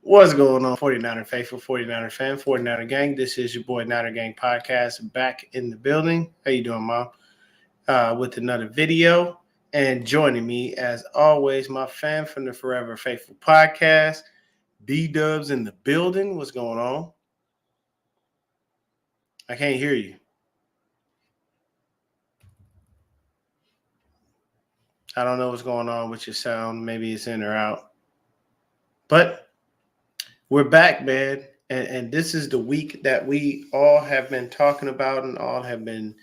What's going on, 49er faithful, 49er fan, 49er gang? This is your boy Niner Gang Podcast back in the building. How you doing, Mom? With another video. And joining me, as always, my fan from the Forever Faithful Podcast, B-Dubs in the building. What's going on? I can't hear you. I don't know what's going on with your sound. Maybe it's in or out. But we're back, man. And this is the week that we all have been talking about and all have been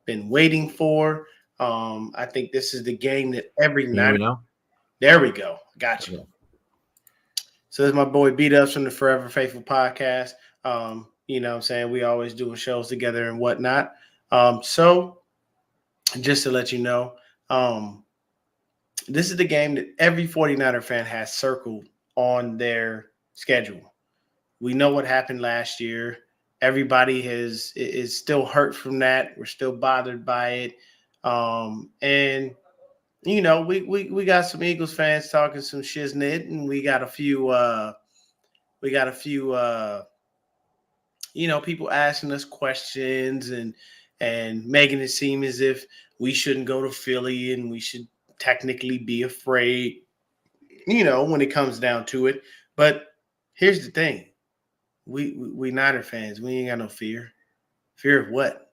waiting for. I think this is the game that every Can you hear night. me now? There we go. Got you. Okay. So this is my boy Beat Ups from the Forever Faithful Podcast. You know what I'm saying? We always doing shows together and whatnot. So just to let you know, this is the game that every 49er fan has circled on their schedule. We know what happened last year. Everybody is still hurt from that. We're still bothered by it. And you know, we got some Eagles fans talking some shiznit, and we got a few people asking us questions and making it seem as if we shouldn't go to Philly and we should technically be afraid, when it comes down to it. But here's the thing. We Niner fans, we ain't got no fear. Fear of what?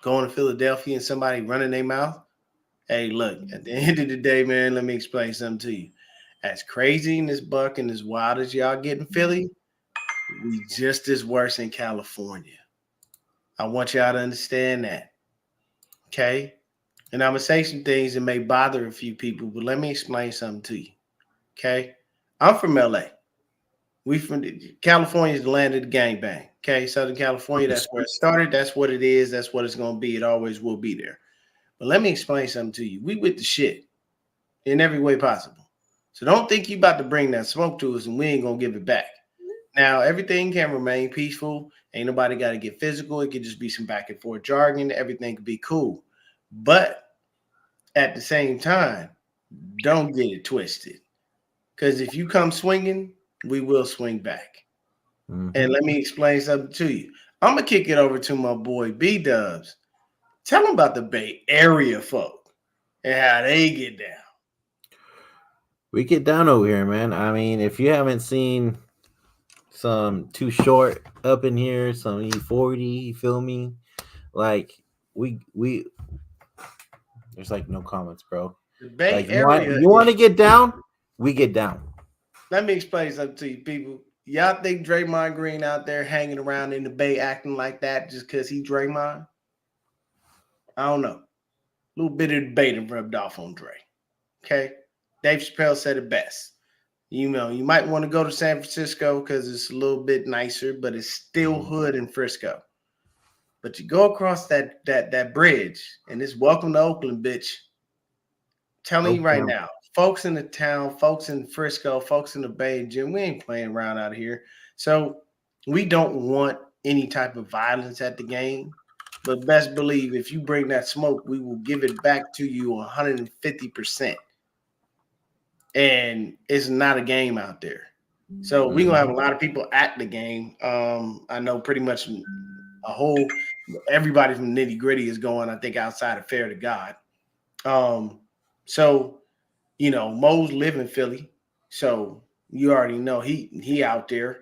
Going to Philadelphia and somebody running their mouth? Hey, look, at the end of the day, man, let me explain something to you. As crazy and as buck and as wild as y'all get in Philly, we just as worse in California. I want y'all to understand that. Okay? And I'm going to say some things that may bother a few people, but let me explain something to you. Okay? I'm from LA. We from California is the land of the gangbang. Okay, Southern California, that's where it started. That's what it is. That's what it's gonna be. It always will be there. But let me explain something to you. We with the shit in every way possible. So don't think you about to bring that smoke to us and we ain't gonna give it back. Now everything can remain peaceful. Ain't nobody got to get physical. It could just be some back and forth jargon. Everything could be cool. But at the same time, don't get it twisted. Because if you come swinging, we will swing back. Mm-hmm. And let me explain something to you. I'm going to kick it over to my boy B-Dubs. Tell him about the Bay Area folk and how they get down. We get down over here, man. I mean, if you haven't seen some Too Short up in here, some E40, you feel me? Like, we there's like no comments, bro. The Bay Like, Area. you want to get down? We get down. Let me explain something to you, people. Y'all think Draymond Green out there hanging around in the Bay acting like that just because he Draymond? I don't know. A little bit of debate rubbed off on Dre. Okay? Dave Chappelle said it best. You might want to go to San Francisco because it's a little bit nicer, but it's still hood in Frisco. But you go across that bridge, and it's welcome to Oakland, bitch. Telling you right now, folks in the town, folks in Frisco, folks in the Bay, Jim, we ain't playing around out here. So we don't want any type of violence at the game. But best believe if you bring that smoke, we will give it back to you 150%. And it's not a game out there. So we're going to have a lot of people at the game. I know pretty much everybody from Nitty Gritty is going, I think, outside of Fair to God. So, Mo's live in Philly. So you already know he out there.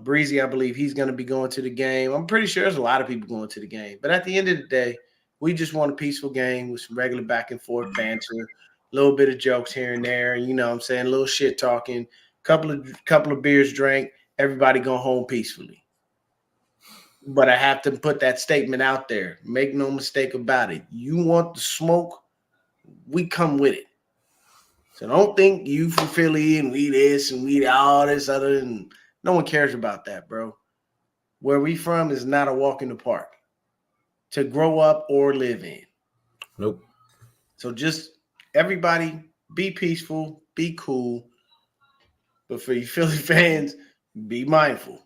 Breezy, I believe he's going to be going to the game. I'm pretty sure there's a lot of people going to the game. But at the end of the day, we just want a peaceful game with some regular back and forth banter, a little bit of jokes here and there. You know what I'm saying? A little shit talking, couple of beers drank, everybody go home peacefully. But I have to put that statement out there. Make no mistake about it. You want the smoke, we come with it. So don't think you from Philly and we this and we all this other. And no one cares about that, bro. Where we from is not a walk in the park to grow up or live in. Nope. So just everybody be peaceful, be cool. But for you Philly fans, be mindful.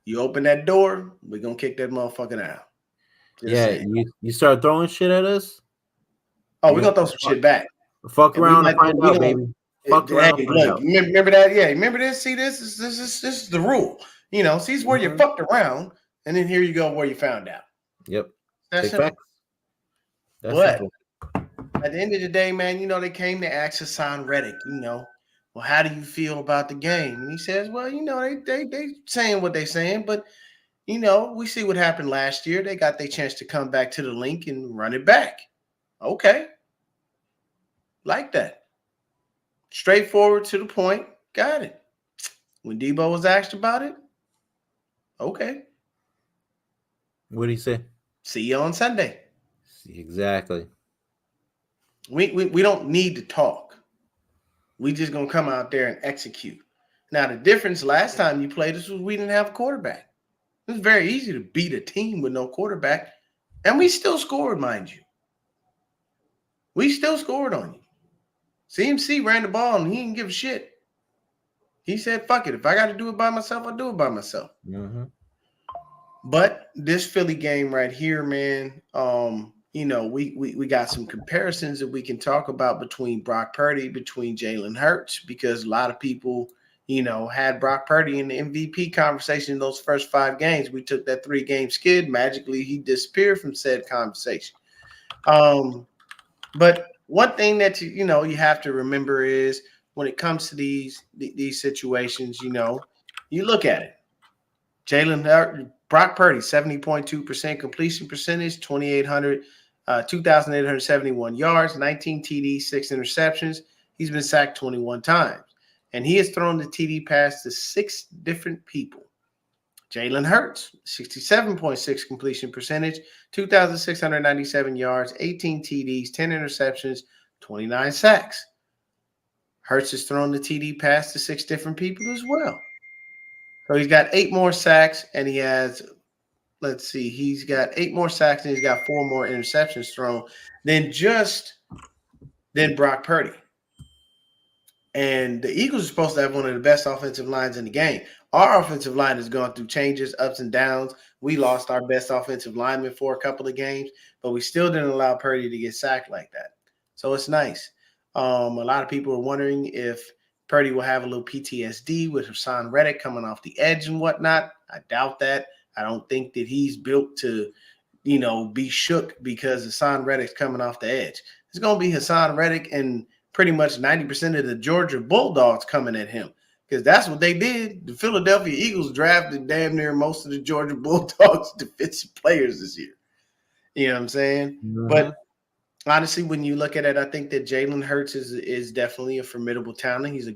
You open that door, we're going to kick that motherfucker out. You start throwing shit at us? Oh, we're going to throw some shit back. Fuck around and find out, baby. Fucked Hey, around, find look, out. remember that? Yeah, remember this? See, this is the rule. See, it's where you Mhm. fucked around, and then here you go where you found out. Yep. That's Big simple. facts. That's But simple. at the end of the day, man, they came to ask Hassan Reddick, well, how do you feel about the game? And he says, well, they saying what they saying, but we see what happened last year. They got their chance to come back to the link and run it back. Okay. Like that. Straightforward to the point. Got it. When Debo was asked about it, okay. What do you say? See you on Sunday. Exactly. We don't need to talk. We just gonna come out there and execute. Now the difference last time you played us was we didn't have a quarterback. It was very easy to beat a team with no quarterback, and we still scored, mind you. We still scored on you. CMC ran the ball and he didn't give a shit. He said, "Fuck it. If I got to do it by myself, I'll do it by myself." Mm-hmm. But this Philly game right here, man, we got some comparisons that we can talk about between Brock Purdy, between Jalen Hurts, because a lot of people, had Brock Purdy in the MVP conversation in those first 5 games. We took that 3-game skid. Magically, he disappeared from said conversation. But one thing that you have to remember is when it comes to these situations, you look at it. Brock Purdy, 70.2% completion percentage, 2,871 yards, 19 TDs, 6 interceptions. He's been sacked 21 times. And he has thrown the TD pass to 6 different people. Jalen Hurts, 67.6 completion percentage, 2,697 yards, 18 TDs, 10 interceptions, 29 sacks. Hurts has thrown the TD pass to 6 different people as well. So he's got 8 more sacks, and he has, he's got 8 more sacks, and he's got 4 more interceptions thrown than Brock Purdy. And the Eagles are supposed to have one of the best offensive lines in the game. Our offensive line has gone through changes, ups and downs. We lost our best offensive lineman for a couple of games, but we still didn't allow Purdy to get sacked like that. So it's nice. A lot of people are wondering if Purdy will have a little PTSD with Hassan Reddick coming off the edge and whatnot. I doubt that. I don't think that he's built to, be shook because Hassan Reddick's coming off the edge. It's going to be Hassan Reddick and pretty much 90% of the Georgia Bulldogs coming at him because that's what they did. The Philadelphia Eagles drafted damn near most of the Georgia Bulldogs defensive players this year. You know what I'm saying? Mm-hmm. But honestly, when you look at it, I think that Jalen Hurts is definitely a formidable talent. He's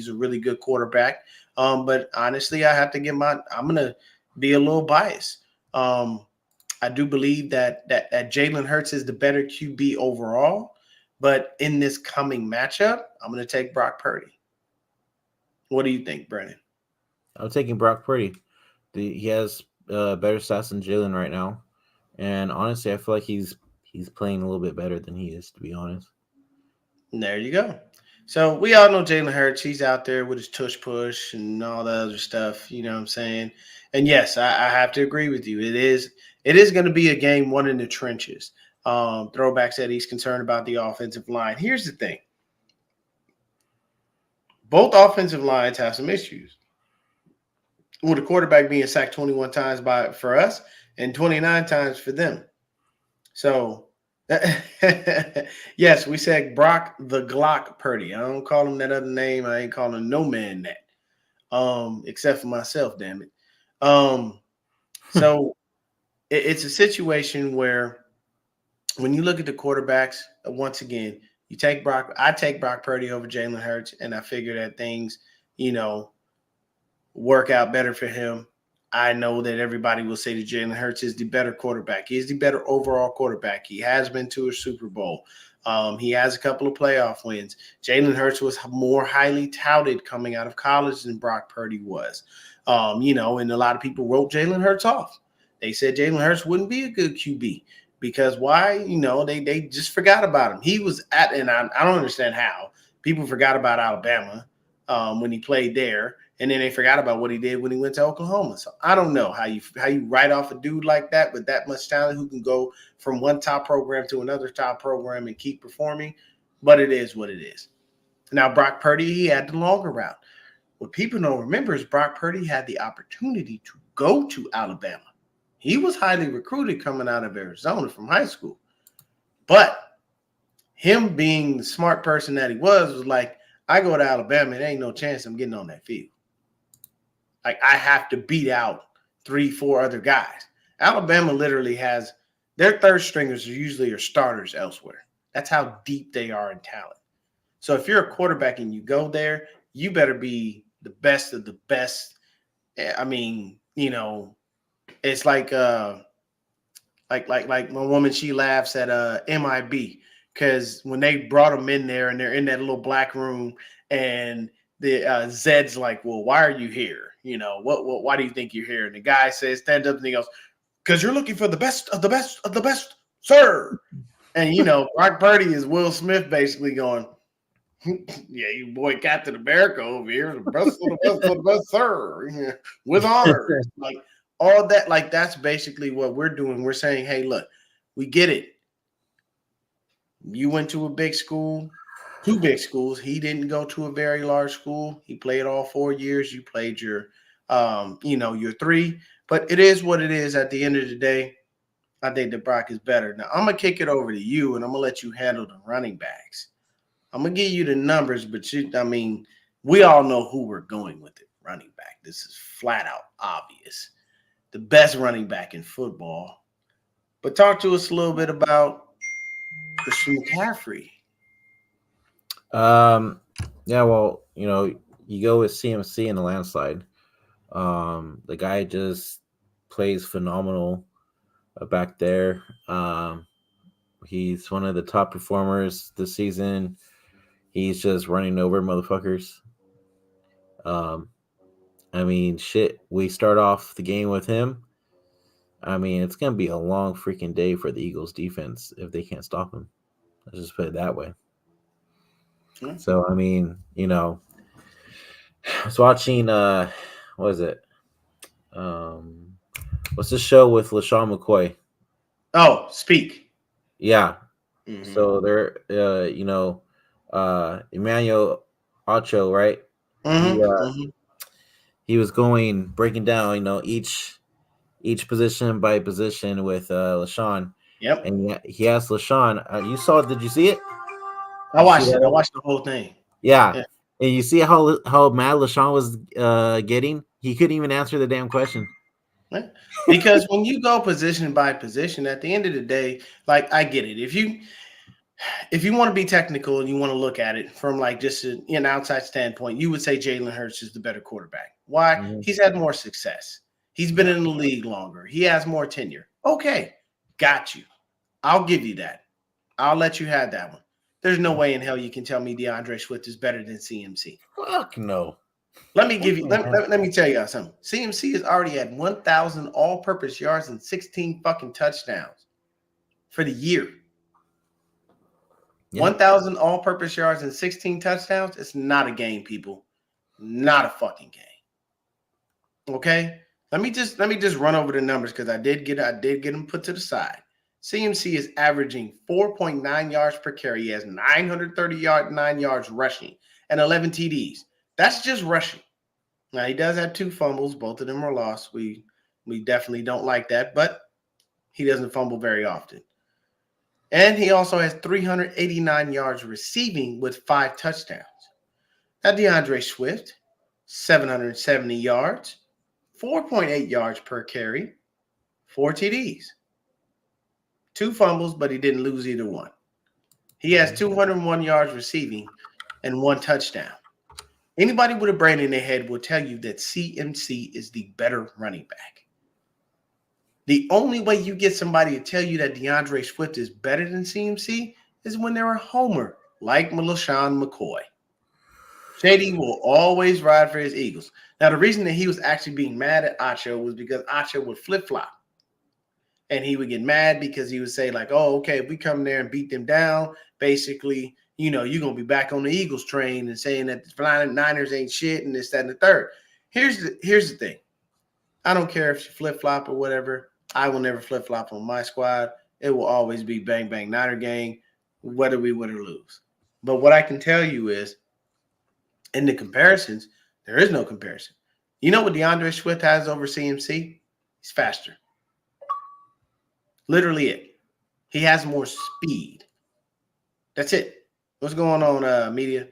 a really good quarterback. But honestly, I have to I'm gonna be a little biased. I do believe that Jalen Hurts is the better QB overall. But in this coming matchup, I'm going to take Brock Purdy. What do you think, Brennan? I'm taking Brock Purdy. He has better stats than Jalen right now, and honestly, I feel like he's playing a little bit better than he is, to be honest. And there you go. So we all know Jalen Hurts. He's out there with his tush push and all the other stuff. You know what I'm saying? And yes, I have to agree with you. It is going to be a game won in the trenches. Throwback said he's concerned about the offensive line. Here's the thing. Both offensive lines have some issues. With the quarterback being sacked 21 times for us and 29 times for them. So, yes, we said Brock the Glock Purdy. I don't call him that other name. I ain't calling no man that, except for myself, damn it. So it's a situation where when you look at the quarterbacks, once again, I take Brock Purdy over Jalen Hurts, and I figure that things, work out better for him. I know that everybody will say that Jalen Hurts is the better quarterback. He is the better overall quarterback. He has been to a Super Bowl. He has a couple of playoff wins. Jalen Hurts was more highly touted coming out of college than Brock Purdy was. And a lot of people wrote Jalen Hurts off. They said Jalen Hurts wouldn't be a good QB because why? They just forgot about him. He was and I don't understand how people forgot about Alabama when he played there. And then they forgot about what he did when he went to Oklahoma. So I don't know how you write off a dude like that with that much talent who can go from one top program to another top program and keep performing. But it is what it is. Now, Brock Purdy, he had the longer route. What people don't remember is Brock Purdy had the opportunity to go to Alabama. He was highly recruited coming out of Arizona from high school. But him being the smart person that he was like, I go to Alabama, there ain't no chance I'm getting on that field. Like, I have to beat out 3-4 other guys. Alabama literally has their third stringers are usually starters elsewhere. That's how deep they are in talent. So if you're a quarterback and you go there, you better be the best of the best. I mean, it's like my woman, she laughs at MIB because when they brought them in there and they're in that little black room and the Zed's like, well, why are you here? Why do you think you're here? And the guy says, stand up, and he goes, because you're looking for the best of the best of the best, sir. And Brock Purdy is Will Smith basically going, yeah, you boy Captain America over here, the best of the best of the best, sir. Yeah, with honor. Like all that, like that's basically what we're doing. We're saying, hey, look, we get it. You went to a big school, 2 big schools. He didn't go to a very large school. He played all 4 years. You played your 3. But it is what it is at the end of the day. I think that Brock is better. Now, I'm going to kick it over to you, and I'm going to let you handle the running backs. I'm going to give you the numbers, but we all know who we're going with it. Running back. This is flat out obvious. The best running back in football. But talk to us a little bit about Christian McCaffrey. Yeah, well, you go with CMC in the landslide. The guy just plays phenomenal back there. He's one of the top performers this season. He's just running over motherfuckers. Shit, we start off the game with him. It's going to be a long freaking day for the Eagles defense if they can't stop him. Let's just put it that way. Hmm. So, I was watching, what is it? What's the show with LaShawn McCoy? Oh, Speak. Yeah. Mm-hmm. So they're, Emmanuel Ocho, right? Mm-hmm. He was breaking down, each position by position with LaShawn. Yep. And he asked LaShawn, did you see it? I watched it. I watched the whole thing. Yeah. And you see how mad LaShawn was getting? He couldn't even answer the damn question. Because when you go position by position, at the end of the day, like I get it. If you want to be technical and you want to look at it from like just an outside standpoint, you would say Jalen Hurts is the better quarterback. Why? Mm-hmm. He's had more success. He's been in the league longer. He has more tenure. Okay, got you. I'll give you that. I'll let you have that one. There's no way in hell you can tell me DeAndre Swift is better than CMC. Fuck no. Let me tell you something. CMC has already had 1,000 all-purpose yards and 16 fucking touchdowns for the year. Yeah. 1,000 all-purpose yards and 16 touchdowns. It's not a game, people. Not a fucking game. Okay? Let me just run over the numbers because I did get them put to the side. CMC is averaging 4.9 yards per carry. He has 9 yards rushing and 11 TDs. That's just rushing. Now, he does have 2 fumbles. Both of them are lost. We definitely don't like that, but he doesn't fumble very often. And he also has 389 yards receiving with 5 touchdowns. Now, DeAndre Swift, 770 yards, 4.8 yards per carry, 4 TDs. 2 fumbles, but he didn't lose either one. He has 201 yards receiving and 1 touchdown. Anybody with a brain in their head will tell you that CMC is the better running back. The only way you get somebody to tell you that DeAndre Swift is better than CMC is when they're a homer, like LaShawn McCoy. Shady will always ride for his Eagles. Now, the reason that he was actually being mad at Acho was because Acho would flip-flop. And he would get mad because he would say, like, oh, okay, if we come there and beat them down, basically, you're going to be back on the Eagles train and saying that the Flying Niners ain't shit and this, that, and the third. Here's the thing. I don't care if you flip-flop or whatever. I will never flip-flop on my squad. It will always be bang, bang, Niner gang, whether we win or lose. But what I can tell you is In the comparisons, there is no comparison. You know what DeAndre Swift has over CMC? He's faster. Literally it. He has more speed. That's it. What's going on, media?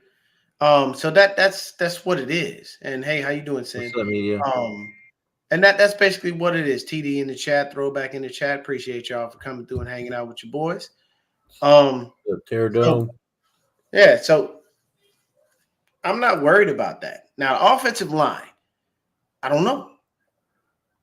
So that's what it is. And hey, how you doing, What's Sin? up, media? And that's basically what it is. TD in the chat, throwback in the chat. Appreciate y'all for coming through and hanging out with your boys. Pterodome. So I'm not worried about that. Now, offensive line, I don't know.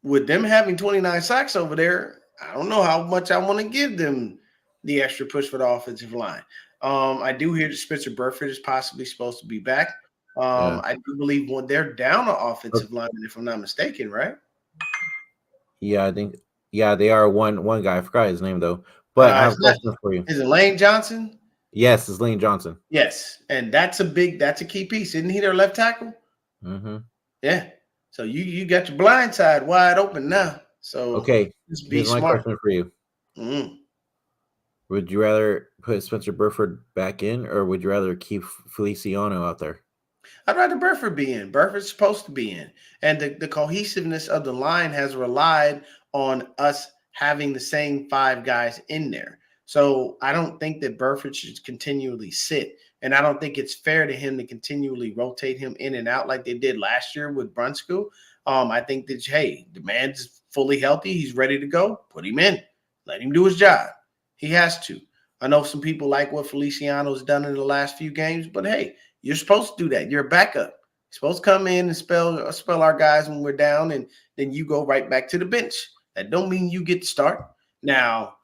With them having 29 sacks over there, I don't know how much I want to give them the extra push for the offensive line. I do hear that Spencer Burford is possibly supposed to be back. I do believe when they're down an offensive lineman, if I'm not mistaken, right? Yeah, I think. Yeah, they are one guy. I forgot his name though. But I have a question for you. Is it Lane Johnson? Yes, it's Lane Johnson. Yes, and that's a key piece. Isn't he their left tackle? Mm-hmm. Yeah. So you got your blind side wide open now. So okay, just be here's my smart. question for you. Mm-hmm. Would you rather put Spencer Burford back in, or would you rather keep Feliciano out there? I'd rather Burford be in. Burford's supposed to be in. And the cohesiveness of the line has relied on us having the same 5 guys in there. So I don't think that Burford should continually sit. And I don't think it's fair to him to continually rotate him in and out like they did last year with Brunskill. I think that, hey, the man's fully healthy. He's ready to go. Put him in. Let him do his job. He has to. I know some people like what Feliciano's done in the last few games, but hey, you're supposed to do that. You're a backup. You're supposed to come in and spell our guys when we're down, and then you go right back to the bench. That don't mean you get to start. Now,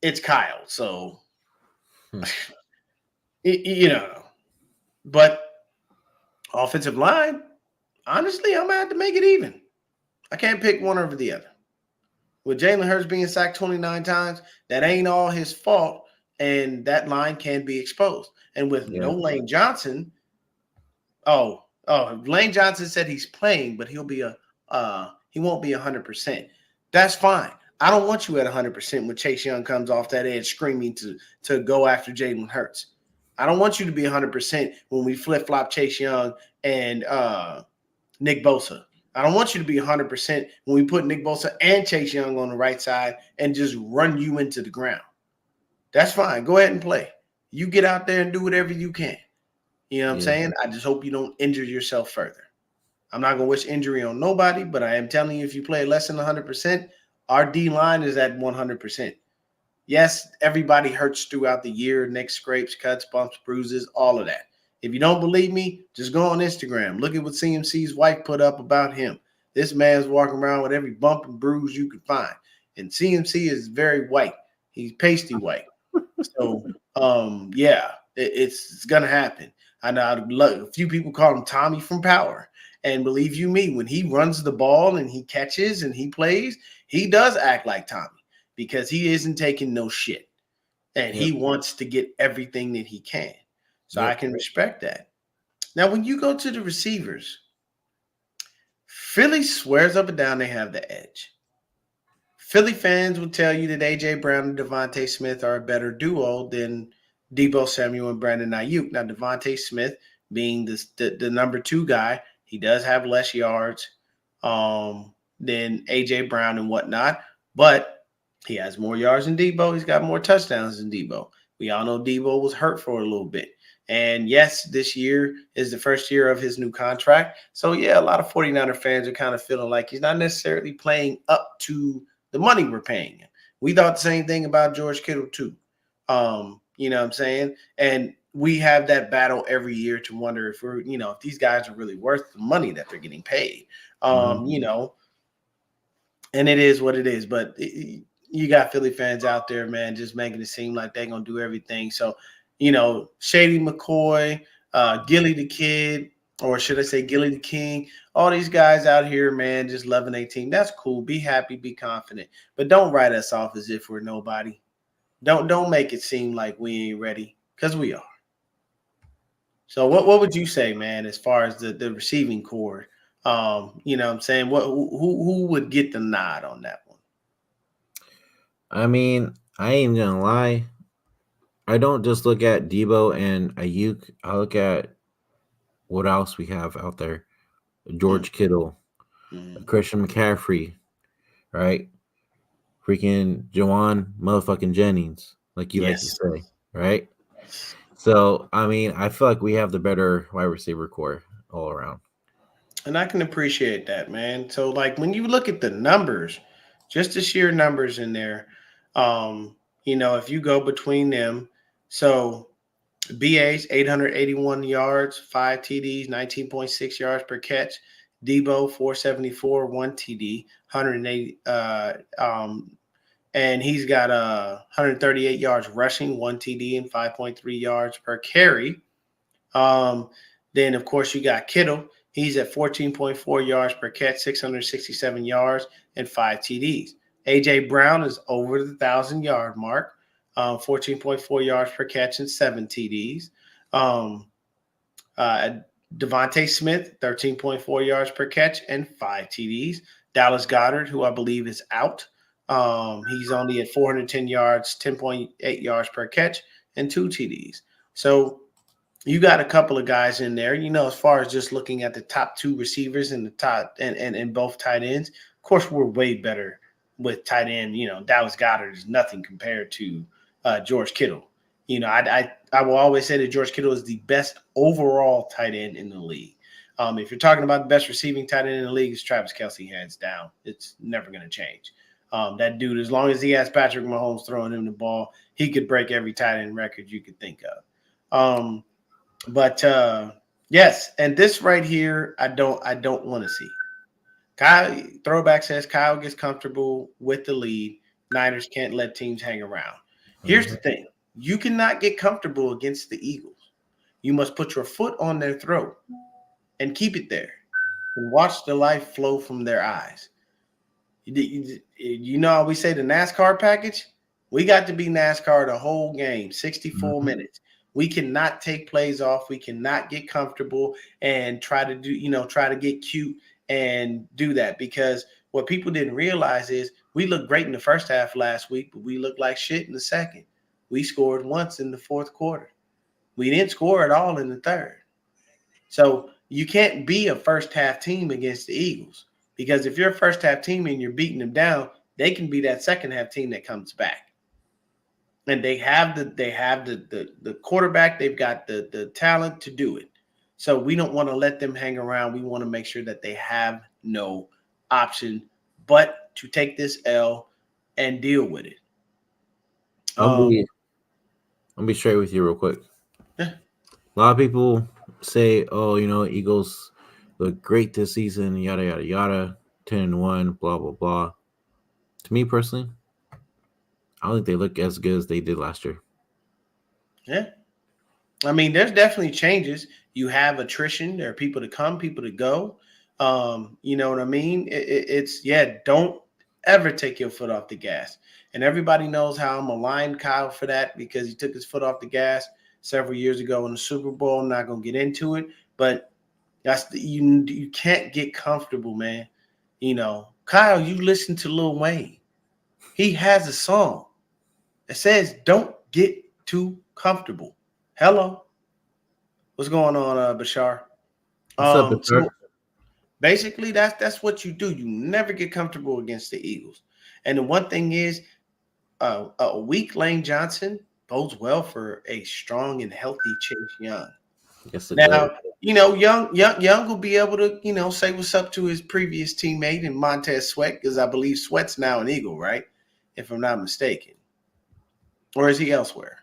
it's Kyle, so you know. But offensive line, honestly, I'm gonna have to make it even. I can't pick one over the other. With Jalen Hurts being sacked 29 times, that ain't all his fault, and that line can be exposed. And with no Lane Johnson, Lane Johnson said he's playing, but he won't be 100%. That's fine. I don't want you at 100% when Chase Young comes off that edge screaming to go after Jalen Hurts. I don't want you to be 100% when we flip-flop Chase Young and Nick Bosa. I don't want you to be 100% when we put Nick Bosa and Chase Young on the right side and just run you into the ground. That's fine. Go ahead and play. You get out there and do whatever you can. You know what I'm saying? I just hope you don't injure yourself further. I'm not going to wish injury on nobody, but I am telling you, if you play less than 100%, our D-line is at 100%. Yes, everybody hurts throughout the year, neck scrapes, cuts, bumps, bruises, all of that. If you don't believe me, just go on Instagram. Look at what CMC's wife put up about him. This man's walking around with every bump and bruise you can find. And CMC is very white. He's pasty white. So, it's going to happen. I know a few people call him Tommy from Power. And believe you me, when he runs the ball and he catches and he plays, he does act like Tommy because he isn't taking no shit. And he wants to get everything that he can. So I can respect that. Now, when you go to the receivers, Philly swears up and down they have the edge. Philly fans will tell you that A.J. Brown and Devontae Smith are a better duo than Deebo Samuel and Brandon Ayuk. Now, Devontae Smith being the number 2 guy, he does have less yards than A.J. Brown and whatnot, but he has more yards than Deebo. He's got more touchdowns than Deebo. We all know Deebo was hurt for a little bit. And yes, this year is the first year of his new contract. So, yeah, a lot of 49er fans are kind of feeling like he's not necessarily playing up to the money we're paying him. We thought the same thing about George Kittle, too. You know what I'm saying? And we have that battle every year to wonder if if these guys are really worth the money that they're getting paid. And it is what it is. But you got Philly fans out there, man, just making it seem like they're going to do everything. So, Shady McCoy, Gilly the Kid, or should I say Gilly the King, all these guys out here, man, just loving their team. That's cool. Be happy, be confident. But don't write us off as if we're nobody. Don't make it seem like we ain't ready, because we are. So what would you say, man, as far as the receiving core? You know what I'm saying? Who would get the nod on that one? I mean, I ain't gonna lie. I don't just look at Deebo and Ayuk. I look at what else we have out there? George Kittle, Mm. Christian McCaffrey, right? Freaking Jawan motherfucking Jennings, like you like to Yes. say, right? So, I mean, I feel like we have the better wide receiver core all around. And I can appreciate that, man. So, like, when you look at the numbers, just the sheer numbers in there, if you go between them, so BA's 881 yards, 5 TDs, 19.6 yards per catch. Debo 474, 1 TD, 180, and he's got 138 yards rushing, 1 TD, and 5.3 yards per carry. Um, then, of course, you got Kittle. He's at 14.4 yards per catch, 667 yards, and 5 TDs. A.J. Brown is over the 1,000-yard mark, 14.4 yards per catch and 7 TDs. Uh, Devontae Smith, 13.4 yards per catch and 5 TDs. Dallas Goedert, who I believe is out. He's only at 410 yards, 10.8 yards per catch, and 2 TDs. So you got a couple of guys in there, as far as just looking at the top two receivers and the top and both tight ends. Of course, we're way better with tight end. Dallas Goedert is nothing compared to George Kittle. I will always say that George Kittle is the best overall tight end in the league. If you're talking about the best receiving tight end in the league, it's Travis Kelce, hands down. It's never going to change. That dude, as long as he has Patrick Mahomes throwing him the ball, he could break every tight end record you could think of. But yes, and this right here, I don't want to see. Kyle Throwback says Kyle gets comfortable with the lead. Niners can't let teams hang around. Here's the thing: you cannot get comfortable against the Eagles. You must put your foot on their throat and keep it there, and watch the life flow from their eyes. How we say the NASCAR package? We got to be NASCAR the whole game, 64 minutes. We cannot take plays off. We cannot get comfortable and try to get cute and do that, because what people didn't realize is we looked great in the first half last week, but we looked like shit in the second. We scored once in the fourth quarter. We didn't score at all in the third. So you can't be a first half team against the Eagles, because if you're a first half team and you're beating them down, they can be that second half team that comes back. And they have the quarterback, they've got the talent to do it. So we don't want to let them hang around. We want to make sure that they have no option but to take this L and deal with it. I'll be straight with you real quick. Yeah. A lot of people say, "Oh, Eagles look great this season, yada yada yada, 10-1, blah blah blah." To me personally, I don't think they look as good as they did last year. Yeah. I mean, there's definitely changes. You have attrition. There are people to come, people to go. You know what I mean? Don't ever take your foot off the gas. And everybody knows how I'm maligned Kyle for that, because he took his foot off the gas several years ago in the Super Bowl. I'm not going to get into it, but you can't get comfortable, man. Kyle, you listen to Lil Wayne. He has a song that says, "Don't get too comfortable." Hello. What's going on, Bashar? What's up, Bashar? So basically, that's what you do. You never get comfortable against the Eagles. And the one thing is, a weak Lane Johnson bodes well for a strong and healthy Chase Young. Yes, it Now, does. Young will be able to, say what's up to his previous teammate in Montez Sweat, because I believe Sweat's now an Eagle, right? If I'm not mistaken. Or is he elsewhere?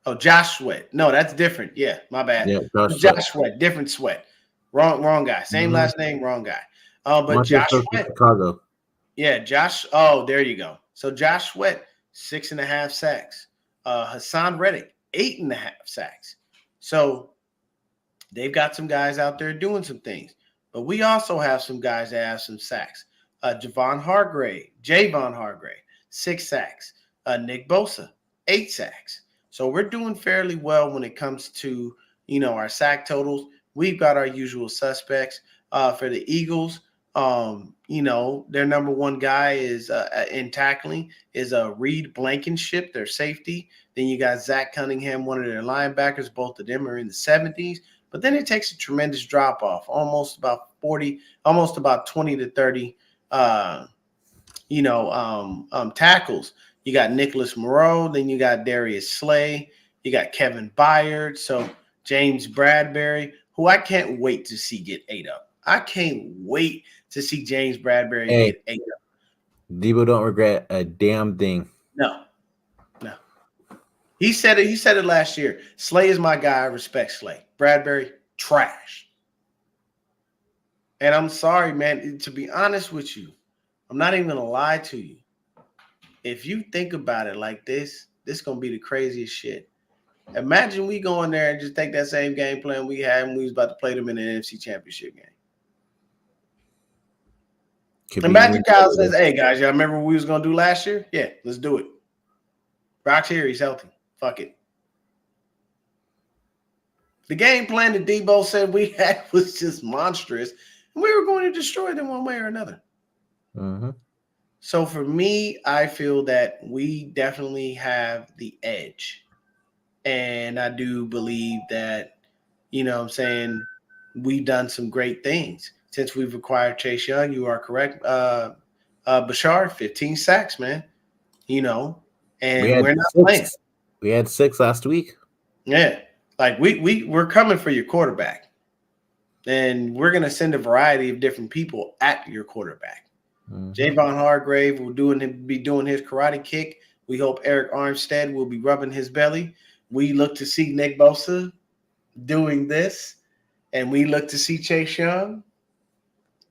Oh, Josh Sweat. No, that's different. Yeah, my bad. Yeah, Josh Sweat, different Sweat. Wrong guy. Same last name, wrong guy. But Josh Sweat. Chicago. Yeah, Josh. Oh, there you go. So Josh Sweat, 6.5 sacks. Hassan Reddick, 8.5 sacks. So they've got some guys out there doing some things. But we also have some guys that have some sacks. Javon Hargrave, 6 sacks. Nick Bosa, 8 sacks. So we're doing fairly well when it comes to, our sack totals. We've got our usual suspects. For the Eagles, their number one guy is in tackling is Reed Blankenship, their safety. Then you got Zach Cunningham, one of their linebackers. Both of them are in the 70s. but then it takes a tremendous drop off, almost about 40, almost about 20 to 30 tackles. You got Nicholas Moreau, then you got Darius Slay, you got Kevin Byard, so James Bradbury, who I can't wait to see get ate up. I can't wait to see James Bradbury get ate up. Debo don't regret a damn thing. No. He said it. He said it last year. Slay is my guy. I respect Slay. Bradbury, trash. And I'm sorry, man. To be honest with you, I'm not even gonna lie to you. If you think about it like this gonna be the craziest shit. Imagine we go in there and just take that same game plan we had when we was about to play them in the NFC Championship game. Imagine Kyle says, "Hey guys, y'all remember what we was gonna do last year? Yeah, let's do it. Brock's here. He's healthy. Fuck it." The game plan that Debo said we had was just monstrous, and we were going to destroy them one way or another. Mm-hmm. So for me, I feel that we definitely have the edge. And I do believe that, we've done some great things since we've acquired Chase Young. You are correct. Bashard, 15 sacks, man. And we're not playing. We had 6 last week. Yeah. Like we're coming for your quarterback. And we're going to send a variety of different people at your quarterback. Mm-hmm. Javon Hargrave will be doing his karate kick. We hope Eric Armstead will be rubbing his belly. We look to see Nick Bosa doing this, and we look to see Chase Young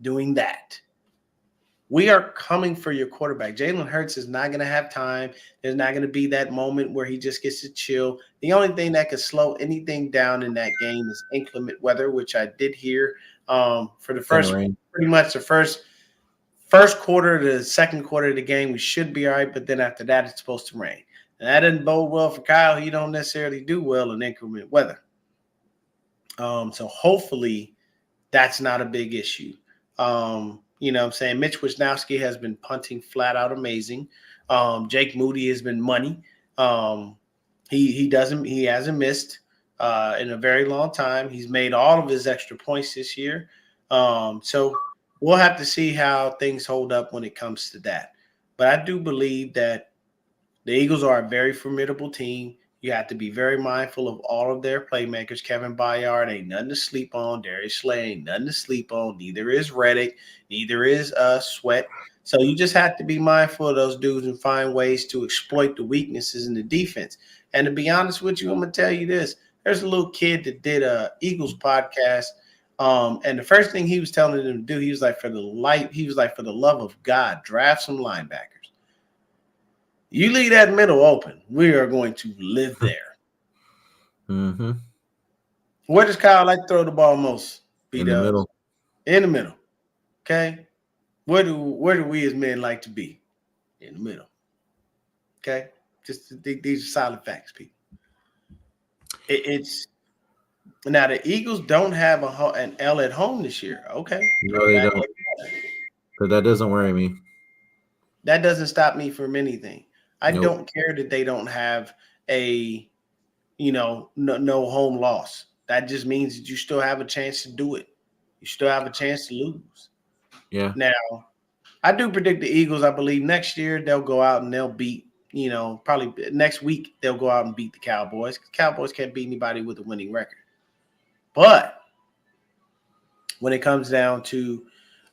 doing that. We are coming for your quarterback. Jalen Hurts is not going to have time. There's not going to be that moment where he just gets to chill. The only thing that could slow anything down in that game is inclement weather, which I did hear for the first quarter to the second quarter of the game. We should be all right, but then after that, it's supposed to rain. And that doesn't bode well for Kyle. He don't necessarily do well in inclement weather. So hopefully that's not a big issue. Mitch Wisnowski has been punting flat out amazing. Jake Moody has been money. He hasn't missed in a very long time. He's made all of his extra points this year. So we'll have to see how things hold up when it comes to that. But I do believe that the Eagles are a very formidable team. You have to be very mindful of all of their playmakers. Kevin Byard ain't nothing to sleep on. Darius Slay ain't nothing to sleep on. Neither is Reddick. Neither is Sweat. So you just have to be mindful of those dudes and find ways to exploit the weaknesses in the defense. And to be honest with you, I'm going to tell you this. There's a little kid that did a Eagles podcast. And the first thing he was telling them to do, he was like, for the love of God, draft some linebackers. You leave that middle open, we are going to live there. Mm-hmm. Where does Kyle like to throw the ball most? In the middle. In the middle. Okay. Where do we as men like to be? In the middle. Okay. These are solid facts, people. It's now the Eagles don't have an L at home this year. Okay. No, they don't. But that doesn't worry me. That doesn't stop me from anything. I don't care that they don't have a, no home loss. That just means that you still have a chance to do it. You still have a chance to lose. Yeah. Now, I do predict the Eagles. I believe next year they'll go out and they'll beat, probably next week they'll go out and beat the Cowboys. Cowboys can't beat anybody with a winning record. But when it comes down to,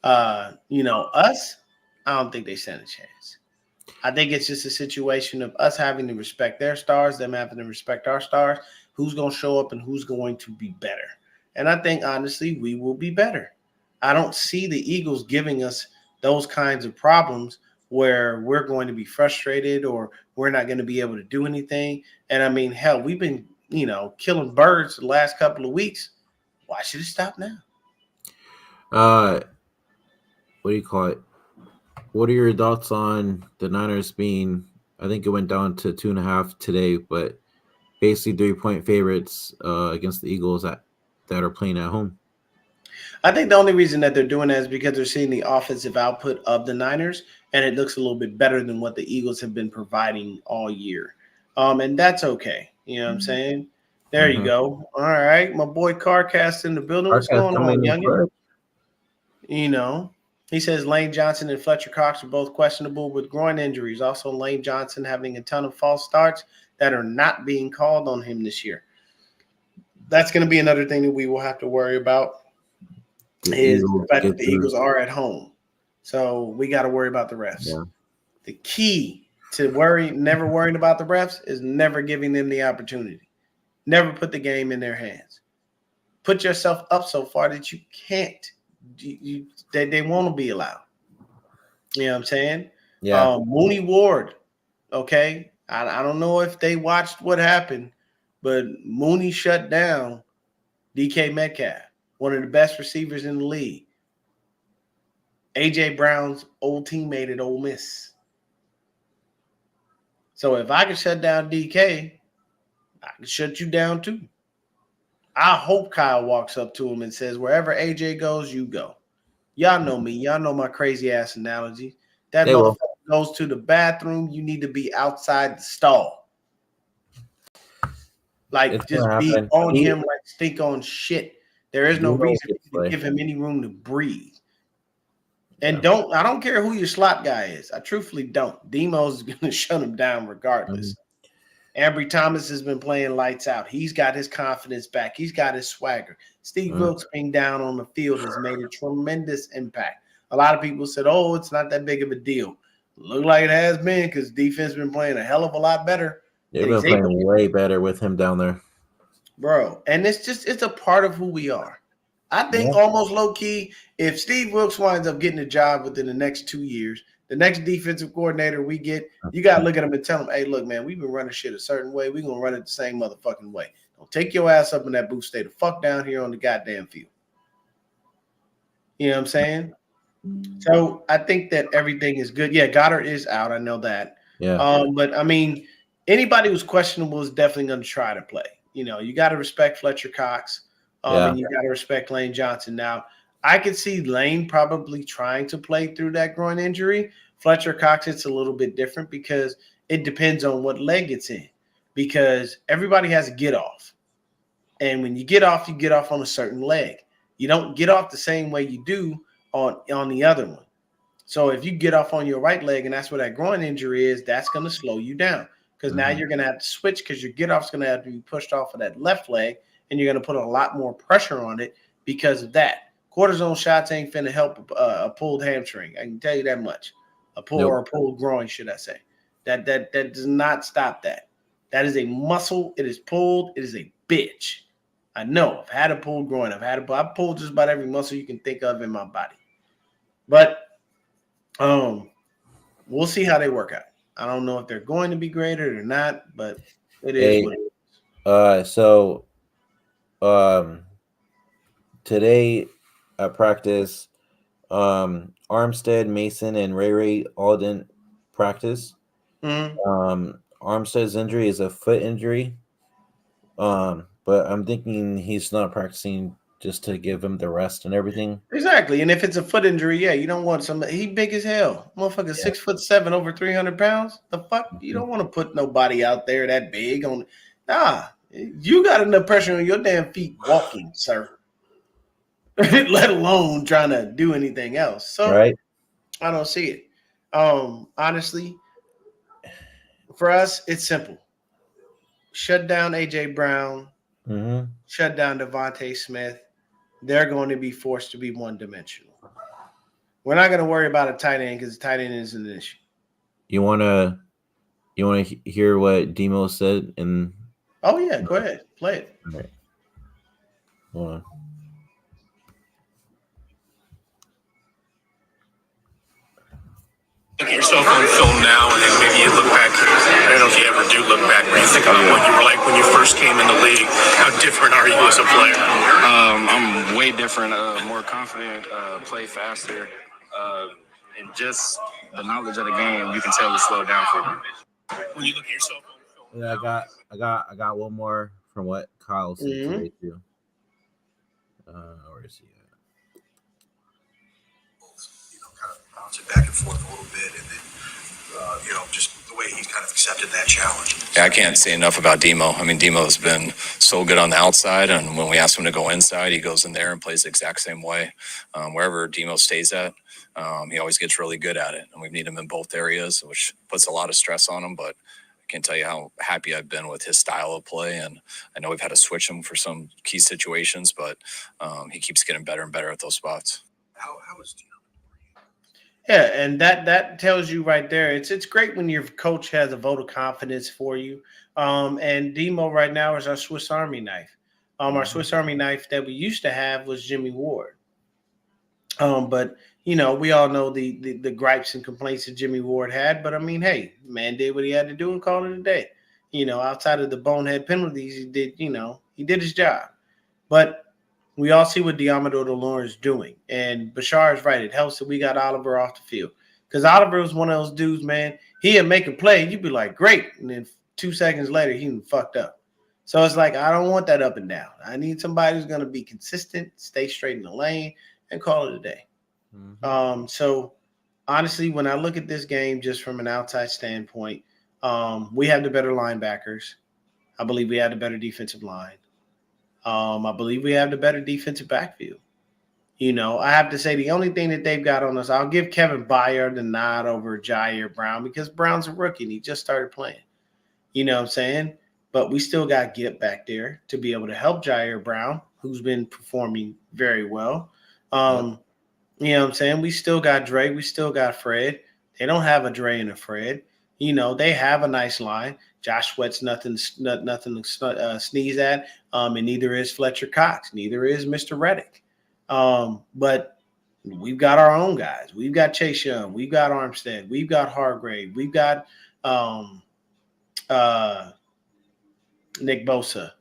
us, I don't think they stand a chance. I think it's just a situation of us having to respect their stars, them having to respect our stars, who's going to show up and who's going to be better. And I think, honestly, we will be better. I don't see the Eagles giving us those kinds of problems where we're going to be frustrated or we're not going to be able to do anything. And, I mean, hell, we've been, killing birds the last couple of weeks. Why should it stop now? What do you call it? What are your thoughts on the Niners being, I think it went down to 2.5 today, but basically 3-point favorites against the Eagles that are playing at home? I think the only reason that they're doing that is because they're seeing the offensive output of the Niners, and it looks a little bit better than what the Eagles have been providing all year. And that's okay. You know what I'm saying? There you go. All right. My boy Carcast in the building. What's going on, youngin? You know, he says Lane Johnson and Fletcher Cox are both questionable with groin injuries. Also, Lane Johnson having a ton of false starts that are not being called on him this year. That's going to be another thing that we will have to worry about. Is the fact that the Eagles are at home. So we got to worry about the refs. Yeah. The key to never worrying about the refs is never giving them the opportunity. Never put the game in their hands. Put yourself up so far that you can't. They won't be allowed. You know what I'm saying? Yeah. Mooney Ward. Okay. I don't know if they watched what happened, but Mooney shut down DK Metcalf, one of the best receivers in the league. A.J. Brown's old teammate at Ole Miss. So if I can shut down DK, I can shut you down too. I hope Kyle walks up to him and says, wherever AJ goes, you go. Y'all know me. Y'all know my crazy ass analogy. That motherfucker goes to the bathroom, you need to be outside the stall. Like, just be on him like stink on shit. There is no reason to give him any room to breathe. And I don't care who your slot guy is. I truthfully don't. Demo's going to shut him down regardless. Ambry Thomas has been playing lights out. He's got his confidence back. He's got his swagger. Steve Wilkes being down on the field has made a tremendous impact. A lot of people said, oh, it's not that big of a deal. Look like it has been because defense been playing a hell of a lot better. They've been playing way better with him down there. Bro, and it's a part of who we are. I think almost low-key, if Steve Wilkes winds up getting a job within the next 2 years, the next defensive coordinator we get, you got to look at him and tell him, hey, look, man, we've been running shit a certain way. We're going to run it the same motherfucking way. Don't take your ass up in that booth. Stay the fuck down here on the goddamn field. You know what I'm saying? So I think that everything is good. Yeah, Goddard is out. I know that. Yeah. But, I mean, anybody who's questionable is definitely going to try to play. You know, you got to respect Fletcher Cox. And you got to respect Lane Johnson. Now, I could see Lane probably trying to play through that groin injury. Fletcher Cox, it's a little bit different because it depends on what leg it's in. Because everybody has a get off. And when you get off on a certain leg. You don't get off the same way you do on the other one. So if you get off on your right leg and that's where that groin injury is, that's going to slow you down. Because now you're going to have to switch because your get off is going to have to be pushed off of that left leg. And you're going to put a lot more pressure on it because of that. Cortisone shots ain't finna help a pulled hamstring. I can tell you that much. A pulled groin, should I say. That does not stop that. That is a muscle. It is pulled. It is a bitch. I know. I've had a pulled groin. I've pulled just about every muscle you can think of in my body. But we'll see how they work out. I don't know if they're going to be graded or not, but it is what it is. So today at practice, Armstead, Mason, and Ray all didn't practice. Armstead's injury is a foot injury. But I'm thinking he's not practicing just to give him the rest and everything. Exactly. And if it's a foot injury, you don't want somebody. He big as hell. Motherfucker 6'7", over 300 pounds. The fuck? You don't want to put nobody out there that big on. Nah. You got enough pressure on your damn feet walking, sir. Let alone trying to do anything else. So right. I don't see it. Honestly, for us, it's simple. Shut down A.J. Brown. Shut down Devontae Smith. They're going to be forced to be one-dimensional. We're not going to worry about a tight end because the tight end isn't an issue. You want to hear what Demo said? Oh, yeah. Go ahead. Play it. All right. Hold on. Look at yourself on film now, and then maybe you look back. I don't know if you ever do look back, but you think about what you were like when you first came in the league. How different are you as a player? I'm way different, more confident, play faster, and just the knowledge of the game. You can tell it slowed down for me. When you look at yourself on film, Yeah, I got one more from what Kyle said today too. Where is he at? Kind of bounce it back and forth a little bit, and then just the way way he's kind of accepted that challenge. Yeah, I can't say enough about Demo. I mean, Demo's been so good on the outside, and when we ask him to go inside, he goes in there and plays the exact same way. Wherever Demo stays at, he always gets really good at it, and we need him in both areas, which puts a lot of stress on him. But I can't tell you how happy I've been with his style of play, and I know we've had to switch him for some key situations, but he keeps getting better and better at those spots. How is Demo? Yeah, and that tells you right there. It's great when your coach has a vote of confidence for you. And Demo right now is our Swiss Army knife. Our Swiss Army knife that we used to have was Jimmy Ward. But we all know the gripes and complaints that Jimmy Ward had. But I mean, hey, man did what he had to do and called it a day. Outside of the bonehead penalties, he did his job. But we all see what Diamador DeLore is doing. And Bashar is right. It helps that we got Oliver off the field. Because Oliver was one of those dudes, man. He'd make a play. You'd be like, great. And then 2 seconds later, he fucked up. So it's like, I don't want that up and down. I need somebody who's going to be consistent, stay straight in the lane, and call it a day. Mm-hmm. So honestly, when I look at this game just from an outside standpoint, we have the better linebackers. I believe we have the better defensive line. I believe we have the better defensive backfield. I have to say the only thing that they've got on us, I'll give Kevin Byard the nod over Jair Brown because Brown's a rookie and he just started playing. You know what I'm saying? But we still got Gip back there to be able to help Jair Brown, who's been performing very well. You know what I'm saying? We still got Dre. We still got Fred. They don't have a Dre and a Fred. They have a nice line. Josh Sweat's nothing to sneeze at, and neither is Fletcher Cox. Neither is Mr. Reddick. But we've got our own guys. We've got Chase Young. We've got Armstead. We've got Hargrave. We've got Nick Bosa.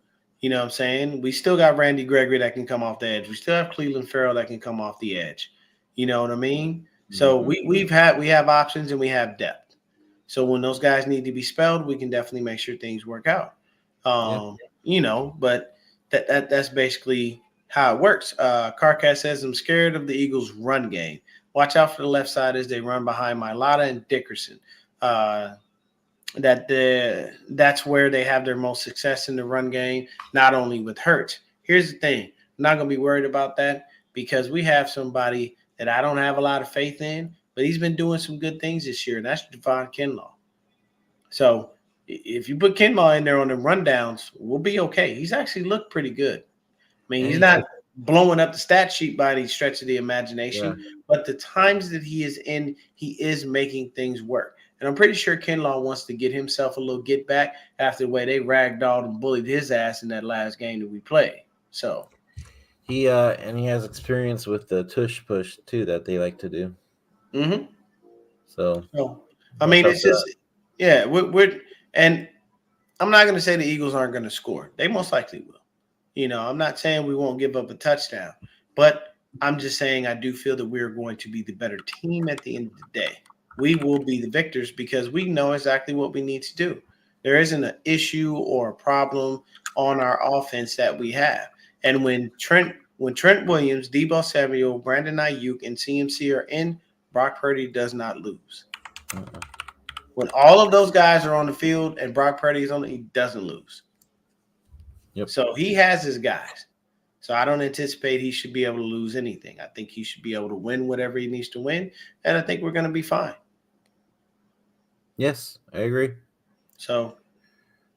You know what I'm saying? We still got Randy Gregory that can come off the edge. We still have Cleveland Farrell that can come off the edge. You know what I mean? So we have options and we have depth. So when those guys need to be spelled, we can definitely make sure things work out. But that's basically how it works. Carcat says, I'm scared of the Eagles' run game. Watch out for the left side as they run behind Mailata and Dickerson. That's where they have their most success in the run game, not only with Hurts. Here's the thing. I'm not going to be worried about that because we have somebody that I don't have a lot of faith in, but he's been doing some good things this year, and that's Javon Kinlaw. So if you put Kinlaw in there on the rundowns, we'll be okay. He's actually looked pretty good. I mean, he's not blowing up the stat sheet by any stretch of the imagination, but the times that he is in, he is making things work. And I'm pretty sure Kinlaw wants to get himself a little get back after the way they ragdolled and bullied his ass in that last game that we played. So he has experience with the tush push too that they like to do. Mm-hmm. So I mean, it's just we're and I'm not going to say the Eagles aren't going to score. They most likely will. I'm not saying we won't give up a touchdown, but I'm just saying I do feel that we're going to be the better team at the end of the day. We will be the victors because we know exactly what we need to do. There isn't an issue or a problem on our offense that we have. And when Trent Williams, Deebo Samuel, Brandon Ayuk, and CMC are in, Brock Purdy does not lose. When all of those guys are on the field and Brock Purdy is on it, he doesn't lose. Yep. So he has his guys. So I don't anticipate he should be able to lose anything. I think he should be able to win whatever he needs to win, and I think we're going to be fine. Yes, I agree. So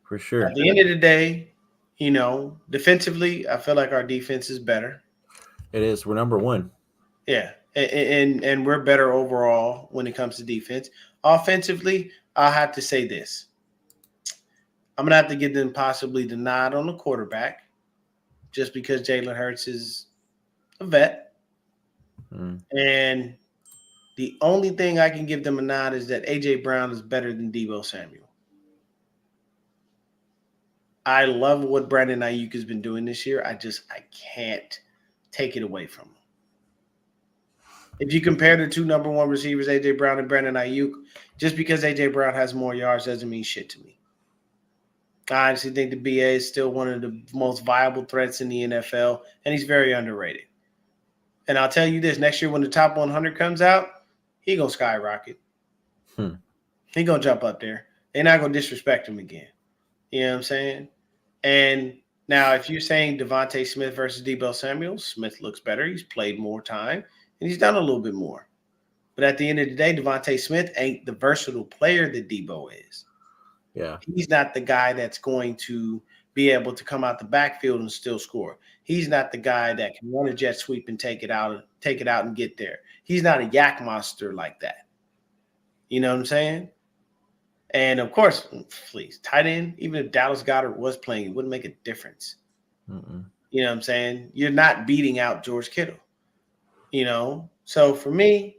for sure. At the end of the day, defensively, I feel like our defense is better. It is. We're number one. Yeah. And we're better overall when it comes to defense. Offensively, I'll have to say this. I'm going to have to give them possibly the nod on the quarterback just because Jalen Hurts is a vet. And the only thing I can give them a nod is that A.J. Brown is better than Deebo Samuel. I love what Brandon Ayuk has been doing this year. I can't take it away from him. If you compare the two number one receivers, A.J. Brown and Brandon Ayuk, just because A.J. Brown has more yards doesn't mean shit to me. I honestly think the BA is still one of the most viable threats in the NFL, and he's very underrated. And I'll tell you this, next year when the top 100 comes out, he's going to skyrocket. He's going to jump up there. they're not gonna disrespect him again. You know what I'm saying? And now, if you're saying Devontae Smith versus Debo Samuel, Smith looks better. He's played more time and he's done a little bit more. But at the end of the day, Devontae Smith ain't the versatile player that Debo is. Yeah. He's not the guy that's going to be able to come out the backfield and still score. He's not the guy that can run a jet sweep and take it out and get there. He's not a yak monster like that. You know what I'm saying? And of course, please, tight end, even if Dallas Goedert was playing, it wouldn't make a difference. Mm-mm. You know what I'm saying? You're not beating out George Kittle. You know? So for me,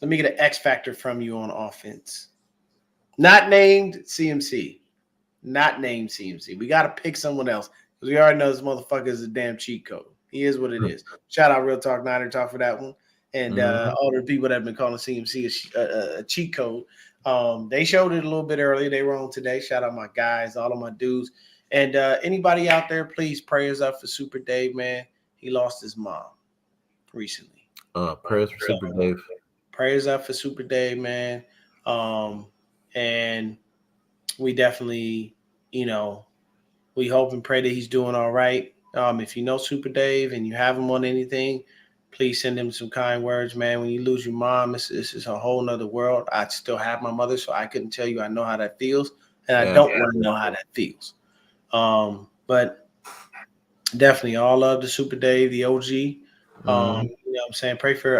let me get an X factor from you on offense. Not named CMC. Not named CMC. We got to pick someone else because we already know this motherfucker is a damn cheat code. He is what it is. Shout out Real Talk Niner Talk for that one. And all the people that have been calling CMC a cheat code. They showed it a little bit earlier. They were on today. Shout out my guys, all of my dudes. And anybody out there, please prayers up for Super Dave, man. He lost his mom recently. Prayers for Super Dave. Prayers up for Super Dave, man. And we definitely, you know, we hope and pray that he's doing all right. If you know Super Dave and you have him on anything, please send him some kind words, man. When you lose your mom, this is a whole nother world. I still have my mother, so I couldn't tell you I know how that feels, and I don't want to know how that feels. But definitely all love to Super Dave, the OG. You know what I'm saying? Pray for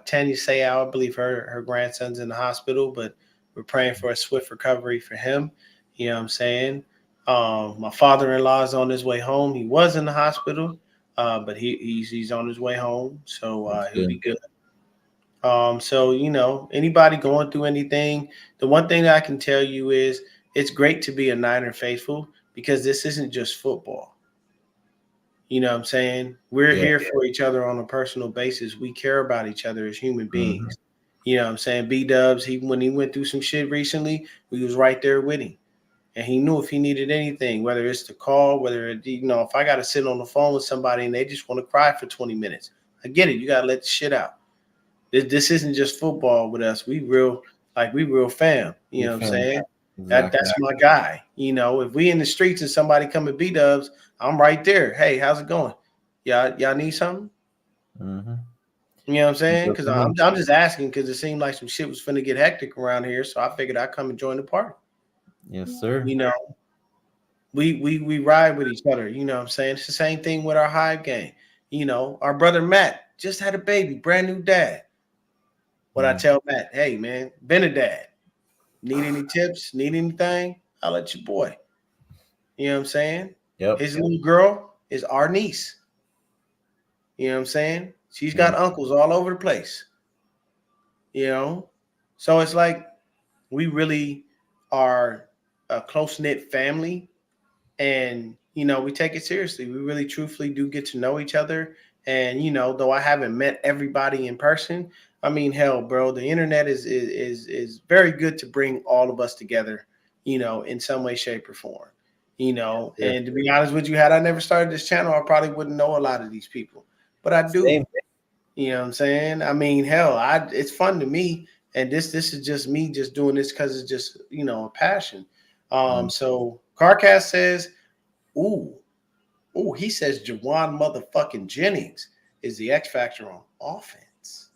Tanya Sayal. I believe her grandson's in the hospital, but we're praying for a swift recovery for him. You know what I'm saying? My father-in-law is on his way home. He was in the hospital, but he's on his way home, so he'll be good. So, you know, anybody going through anything, the one thing that I can tell you is it's great to be a Niner faithful because this isn't just football. You know what I'm saying? We're here for each other on a personal basis. We care about each other as human beings. You know what I'm saying? B-Dubs, when he went through some shit recently, we was right there with him. And he knew if he needed anything, whether it's the call, whether it, you know, if I got to sit on the phone with somebody and they just want to cry for 20 minutes. I get it. You got to let the shit out. This isn't just football with us. We real fam. You know what I'm saying? Exactly. That's my guy. You know, if we in the streets and somebody come at B-Dubs, I'm right there. Hey, how's it going? Y'all need something? You know what I'm saying? Because I'm just asking because it seemed like some shit was finna get hectic around here. So I figured I'd come and join the party. Yes, sir. You know, we ride with each other. You know what I'm saying? It's the same thing with our Hive gang. You know, our brother Matt just had a baby, brand new dad. What I tell Matt, hey, man, been a dad. Need any tips? Need anything? I'll let your boy. You know what I'm saying? Yep. His little girl is our niece. You know what I'm saying? She's got uncles all over the place. You know? So it's like we really are a close-knit family. And, you know, we take it seriously. We really truthfully do get to know each other. And, you know, though I haven't met everybody in person, I mean, hell, bro, the internet is very good to bring all of us together, you know, in some way, shape, or form. You know, and to be honest with you, had I never started this channel, I probably wouldn't know a lot of these people. But I do. You know what I'm saying? I mean, hell, it's fun to me. And this is just me just doing this because it's just, you know, a passion. So Carcast says, he says Jawan motherfucking Jennings is the X factor on offense.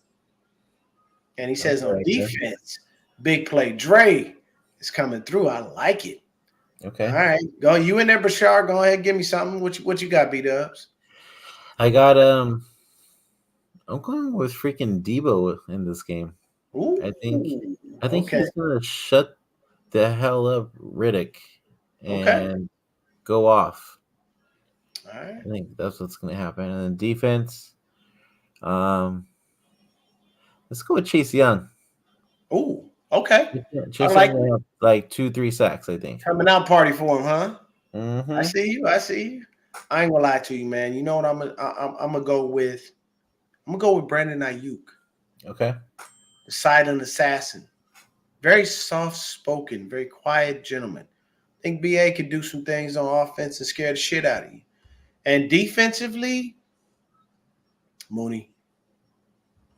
And he says on defense, big play Dre is coming through. I like it. Okay. All right. Go. You in there, Bashar. Go ahead. Give me something. What you got, B-Dubs? I got I'm going with freaking Debo in this game. Ooh, I think he's gonna shut the hell up Riddick and go off. All right. I think that's what's gonna happen. And then defense, let's go with Chase Young. Ooh, okay. Chase Young have like 2-3 sacks, I think. Coming out party for him, huh? Mm-hmm. I see you. I ain't gonna lie to you, man. You know what I'm gonna go with? I'm gonna go with Brandon Ayuk. Okay. The silent assassin. Very soft-spoken, very quiet gentleman. I think BA could do some things on offense and scare the shit out of you. And defensively, Mooney.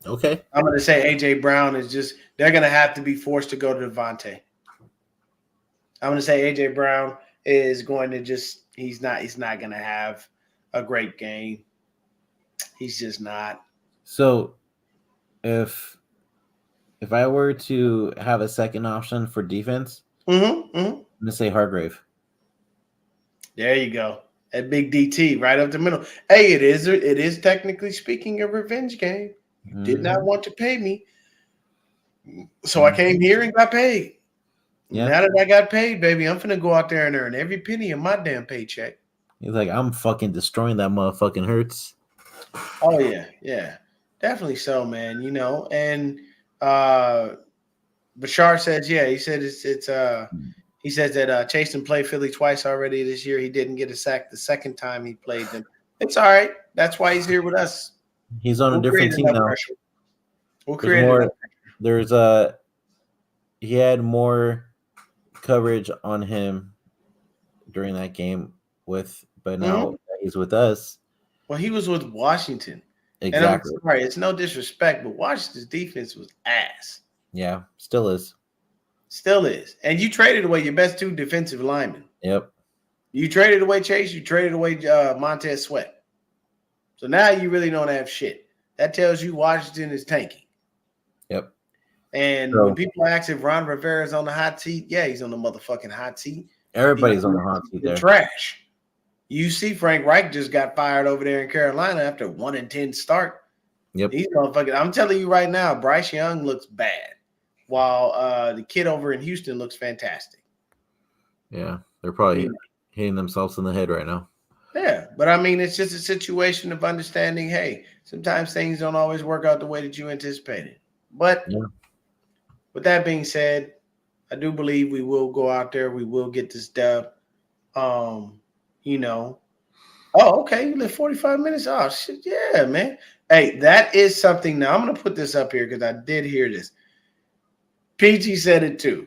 Okay. I'm going to say A.J. Brown is just – they're going to have to be forced to go to Devontae. I'm going to say AJ Brown is going to just he's not going to have a great game. He's just not. So if I were to have a second option for defense, I'm gonna say Hargrave. There you go. That big DT right up the middle. Hey, it is technically speaking a revenge game. You did not want to pay me. So I came here and got paid. Yeah. Now that I got paid, baby, I'm finna go out there and earn every penny of my damn paycheck. He's like, I'm fucking destroying that motherfucking Hurts. Oh yeah, yeah. Definitely so, man. You know, and Bashar says, yeah, he said he says that Chasen played Philly twice already this year. He didn't get a sack the second time he played them. It's all right. That's why he's here with us. He's on a different team now. We'll create he had more coverage on him during that game but now he's with us. Well, he was with Washington. Exactly. And I'm sorry, it's no disrespect, but Washington's defense was ass. Yeah, still is. Still is. And you traded away your best 2 defensive linemen. Yep. You traded away Chase. You traded away Montez Sweat. So now you really don't have shit. That tells you Washington is tanking. Yep. And when people ask if Ron Rivera's on the hot seat, yeah, he's on the motherfucking hot seat. Everybody's on the hot seat there. Trash. You see Frank Reich just got fired over there in Carolina after 1-10 start. Yep. He's motherfucking. I'm telling you right now, Bryce Young looks bad, while the kid over in Houston looks fantastic. Yeah, they're probably hitting themselves in the head right now. Yeah, but I mean, it's just a situation of understanding, hey, sometimes things don't always work out the way that you anticipated. But with that being said, I do believe we will go out there. We will get this dub. You know. Oh, okay. You live 45 minutes. Oh, shit. Yeah, man. Hey, that is something. Now, I'm going to put this up here because I did hear this. PG said it too.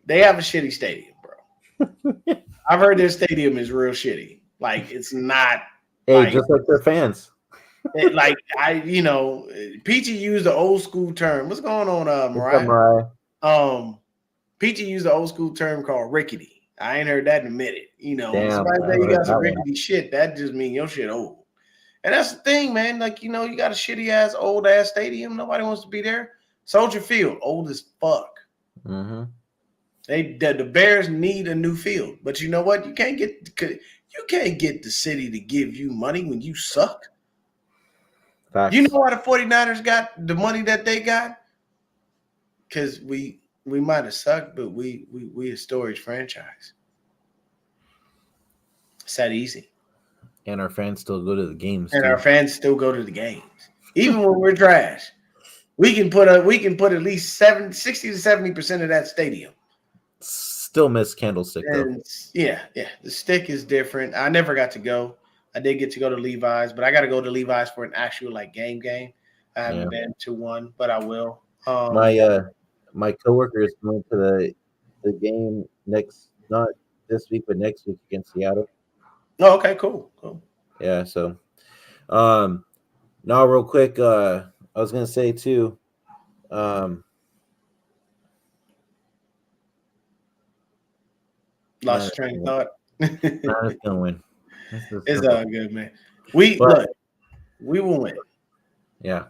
They have a shitty stadium, bro. I've heard their stadium is real shitty. Like, it's not. Hey, just like their fans. PG used the old school term. What's going on, Mariah? PG used the old school term called rickety. I ain't heard that in a minute. You know, somebody say you got some rickety shit, that just means your shit old. And that's the thing, man. Like, you know, you got a shitty ass, old ass stadium. Nobody wants to be there. Soldier Field, old as fuck. Mm-hmm. The Bears need a new field. But you know what? You can't get the city to give you money when you suck. Facts. You know why the 49ers got the money that they got? Because we might have sucked, but we a storage franchise. It's that easy. And our fans still go to the games. Our fans still go to the games. Even when we're trash. We can put at least 60 to 70% of that stadium. Still miss Candlestick though. Yeah. The stick is different. I never got to go. I did get to go to Levi's, but I got to go to Levi's for an actual game. I haven't been to one, but I will. My coworker is going to the game not this week, but next week against Seattle. Oh, okay, cool. Yeah, so now real quick, I was gonna say too, lost your train of thought. It's gonna win. It's all good, man. We will win. Yeah.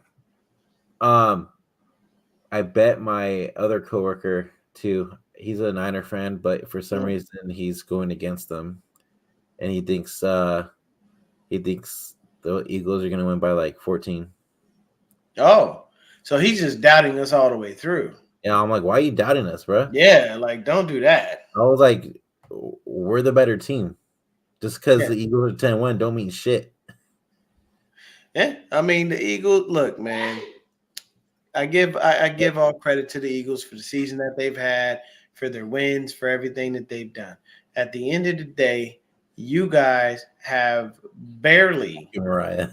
I bet my other coworker too. He's a Niner fan, but for some reason he's going against them, and he thinks the Eagles are going to win by like 14. Oh, so he's just doubting us all the way through. Yeah, I'm like, why are you doubting us, bro? Yeah, like don't do that. I was like, we're the better team. Just because the Eagles are 10-1 don't mean shit. Yeah, I mean the Eagles. Look, man. I give all credit to the Eagles for the season that they've had, for their wins, for everything that they've done. At the end of the day, you guys have barely, Mariah.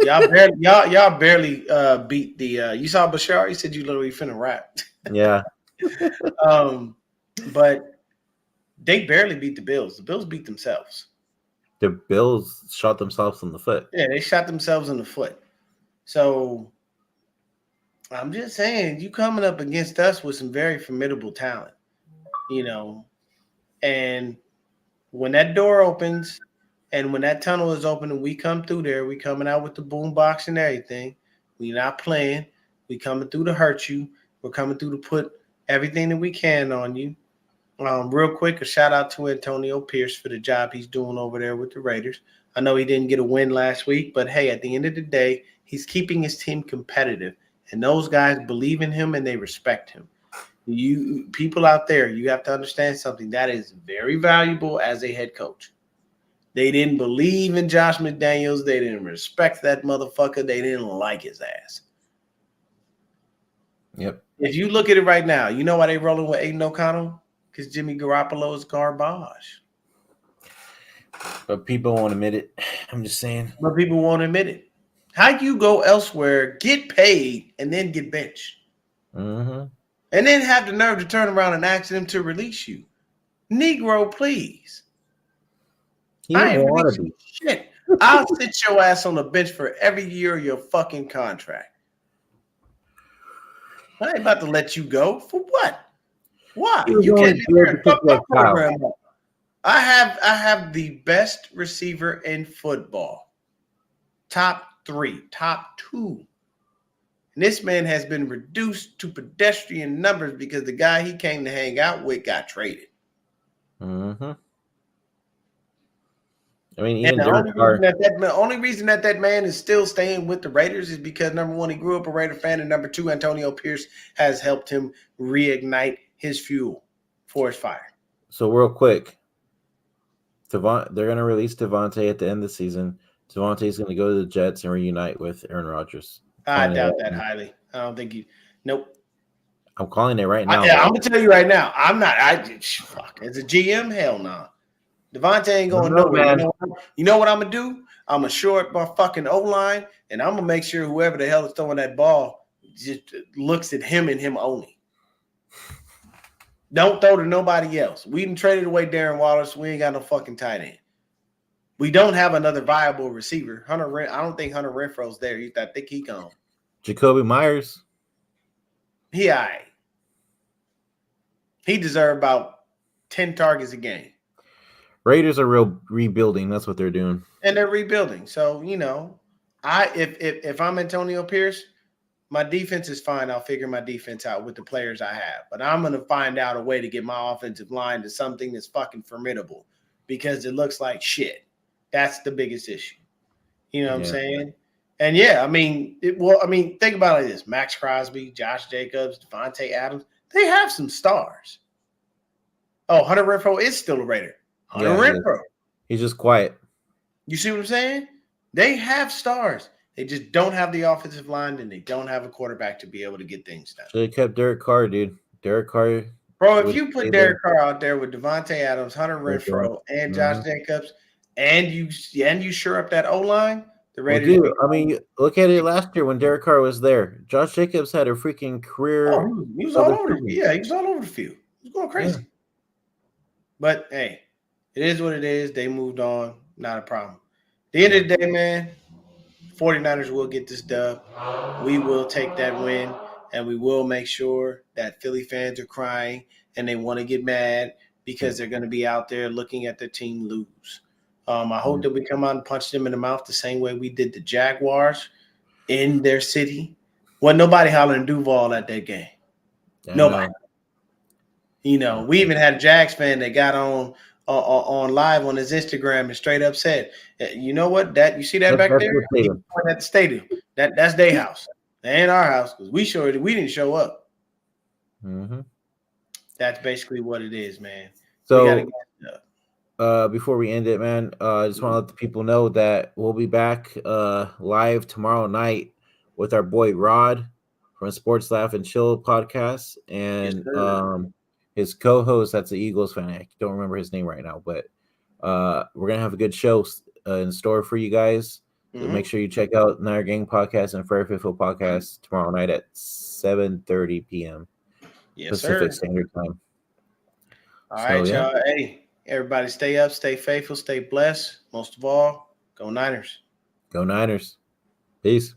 y'all barely beat the. You saw Bashar? He said you literally finna rap. Yeah. But they barely beat the Bills. The Bills beat themselves. The Bills shot themselves in the foot. Yeah, they shot themselves in the foot. So I'm just saying, you coming up against us with some very formidable talent. You know, And when that door opens and when that tunnel is open and we come through there, we coming out with the boom box and everything. We not playing. We coming through to hurt you. We're coming through to put everything that we can on you. Real quick, a shout out to Antonio Pierce for the job he's doing over there with the Raiders. I know he didn't get a win last week, but hey, at the end of the day, he's keeping his team competitive. And those guys believe in him and they respect him. You people out there, you have to understand something that is very valuable as a head coach. They didn't believe in Josh McDaniels. They didn't respect that motherfucker. They didn't like his ass. Yep. If you look at it right now, you know why they rolling with Aiden O'Connell? Because Jimmy Garoppolo is garbage. But people won't admit it. I'm just saying. But people won't admit it. How do you go elsewhere, get paid, and then get benched? Mm-hmm. And then have the nerve to turn around and ask them to release you? Negro, please. He I ain't don't want to releasing be. shit. I'll sit your ass on the bench for every year of your fucking contract. I ain't about to let you go. For what? Why? He was You only can't be good there. because Fuck my of Kyle. program up. I have the best receiver in football. Top 3, top 2. And this man has been reduced to pedestrian numbers because the guy he came to hang out with got traded. Mm-hmm. I mean, And even the Derek Carr. only reason that man is still staying with the Raiders is because, number one, he grew up a Raider fan, and number two, Antonio Pierce has helped him reignite his fuel for his fire. So real quick, they're going to release Devontae at the end of the season. Devontae's going to go to the Jets and reunite with Aaron Rodgers. I doubt that highly. I don't think nope. I'm calling it right now. I'm gonna tell you right now. I'm not. Fuck. As a GM, hell no. Devontae ain't going nowhere. You know what I'm gonna do? I'm gonna shore up my fucking O-line, and I'm gonna make sure whoever the hell is throwing that ball just looks at him and him only. Don't throw to nobody else. We done traded away Darren Wallace. We ain't got no fucking tight end. We don't have another viable receiver. I don't think Hunter Renfro's there. I think he gone. Jacoby Myers. He all right. He deserved about 10 targets a game. Raiders are rebuilding. That's what they're doing. And they're rebuilding. So, if I'm Antonio Pierce, my defense is fine. I'll figure my defense out with the players I have. But I'm going to find out a way to get my offensive line to something that's fucking formidable because it looks like shit. That's the biggest issue. You know what I'm saying? And think about it like this. Max Crosby, Josh Jacobs, Devontae Adams, they have some stars. Oh, Hunter Renfrow is still a Raider. Hunter Renfrow. He's just quiet. You see what I'm saying? They have stars. They just don't have the offensive line, and they don't have a quarterback to be able to get things done. Should have kept Derek Carr, dude. Derek Carr. Bro, if you put Derek Carr out there with Devontae Adams, Hunter Renfrow, and Josh Jacobs, and you shore up that O-line, the Raiders. Well, dude, I mean, look at it last year when Derek Carr was there. Josh Jacobs had a freaking career. Oh, he was all over. Yeah, he was all over the field. He was going crazy. Yeah. But hey, it is what it is. They moved on. Not a problem. At the end of the day, man, 49ers will get this dub. We will take that win, and we will make sure that Philly fans are crying and they want to get mad because they're going to be out there looking at their team lose. I hope that we come out and punch them in the mouth the same way we did the Jaguars in their city. Wasn't nobody hollering Duval at that game. Nobody. We even had a Jags fan that got on live on his Instagram and straight up said, "You know what? You see that back there? At the stadium. That's their house. That ain't our house because we didn't show up." Mm-hmm. That's basically what it is, man. So, before we end it, man, I just want to let the people know that we'll be back live tomorrow night with our boy Rod from Sports Laugh and Chill podcast and his co-host. That's the Eagles fan. I don't remember his name right now, but we're gonna have a good show in store for you guys. So make sure you check out Niner Gang podcast and Fair Fitful podcast tomorrow night at 7:30 p.m. Pacific Standard Time. All right, y'all. Hey, everybody, stay up, stay faithful, stay blessed. Most of all, go Niners. Go Niners. Peace.